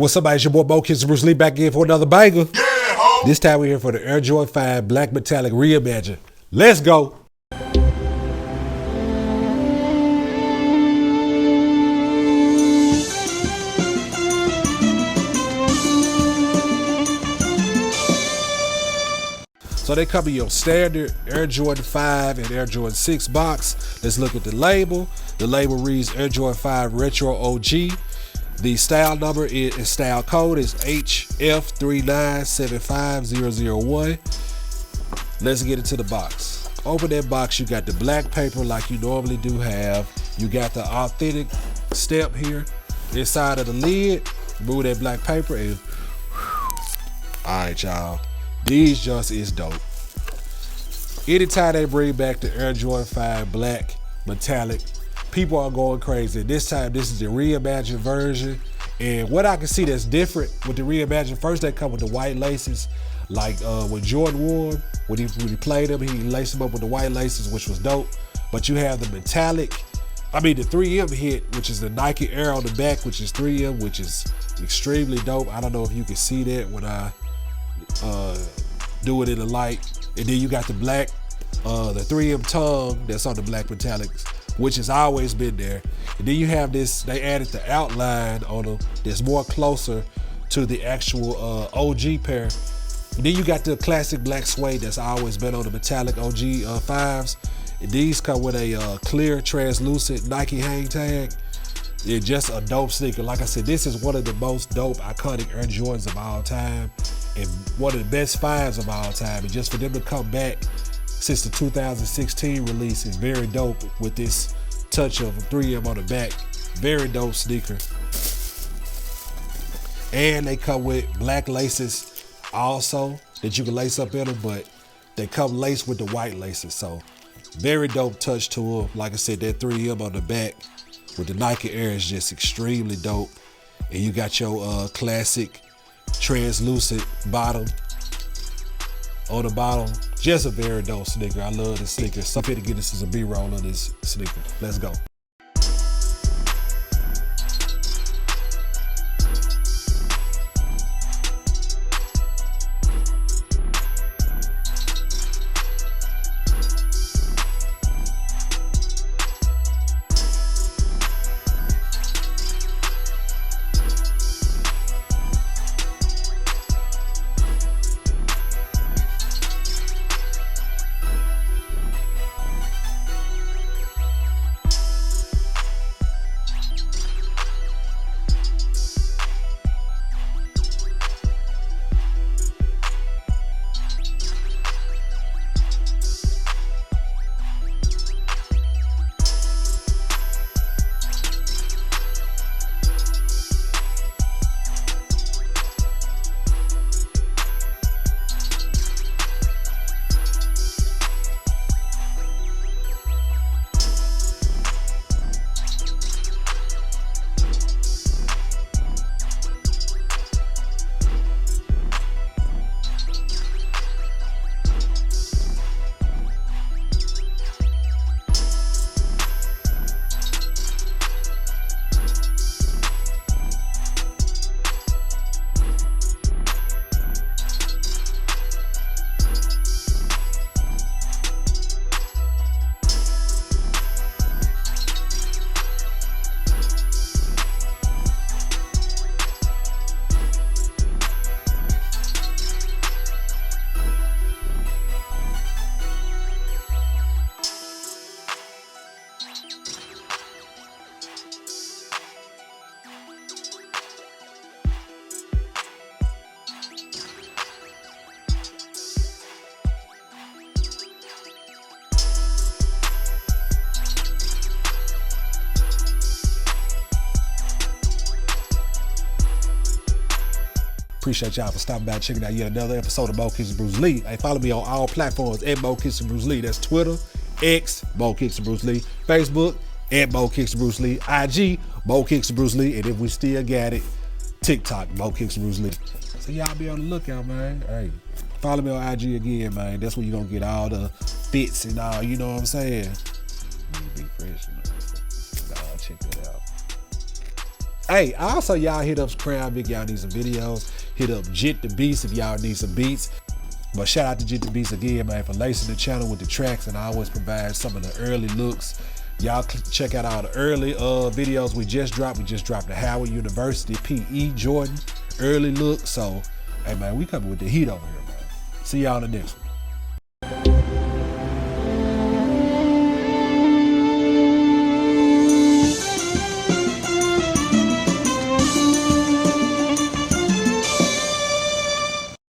What's up, it's your boy mokicksthanbrucelee back again for another banger. Yeah, this time we're here for the Air Jordan 5 Black Metallic Reimagined. Let's go. So they come in your standard Air Jordan 5 and Air Jordan 6 box. Let's look at the label. The label reads Air Jordan 5 Retro OG. The style number is style code is HF3975001. Let's get into the box. Open that box. You got the black paper like you normally do have. You got the authentic stamp here inside of the lid. Remove that black paper and all right, y'all. These just is dope. Anytime they bring back the Air Jordan 5 Black Metallic, people are going crazy. This time, this is the reimagined version. And what I can see that's different with the reimagined, first they come with the white laces, like when Jordan wore them, when he played them, he laced them up with the white laces, which was dope. But you have the metallic, the 3M hit, which is the Nike Air on the back, which is 3M, which is extremely dope. I don't know if you can see that when I do it in the light. And then you got the black, the 3M tongue that's on the black metallics, which has always been there. And then you have this, they added the outline on them that's more closer to the actual OG pair. And then you got the classic black suede that's always been on the metallic OG 5s. And these come with a clear translucent Nike hang tag. It's just a dope sneaker. Like I said, this is one of the most dope iconic Air Jordans of all time and one of the best 5s of all time. And just for them to come back since the 2016 release is very dope with this touch of 3M on the back. Very dope sneaker. And they come with black laces also that you can lace up in them, but they come laced with the white laces. So very dope touch to them. Like I said, that 3M on the back with the Nike Air is just extremely dope. And you got your classic translucent bottom on the bottom. Just a very dope sneaker. I love this sneaker. So I'm going to get this as a B-roll on this sneaker. Let's go. Appreciate y'all for stopping by and checking out yet another episode of mokicksthanbrucelee. Hey, follow me on all platforms at mokicksthanbrucelee. That's Twitter, X, mokicksthanbrucelee, Facebook, at mokicksthanbrucelee, IG, mokicksthanbrucelee, and if we still got it, TikTok, mokicksthanbrucelee. So y'all be on the lookout, man. Hey, follow me on IG again, man. That's where you're gonna get all the fits and all, you know what I'm saying? Be fresh, you know. Check that out. Hey, also y'all hit up Crown Vic, y'all need some videos. Hit up Jit the Beast if y'all need some beats. But shout out to Jit the Beast again, man, for lacing the channel with the tracks, and I always provide some of the early looks. Y'all check out all the early videos we just dropped. We just dropped the Howard University P.E. Jordan early look. So, hey man, we coming with the heat over here, man. See y'all in the next one.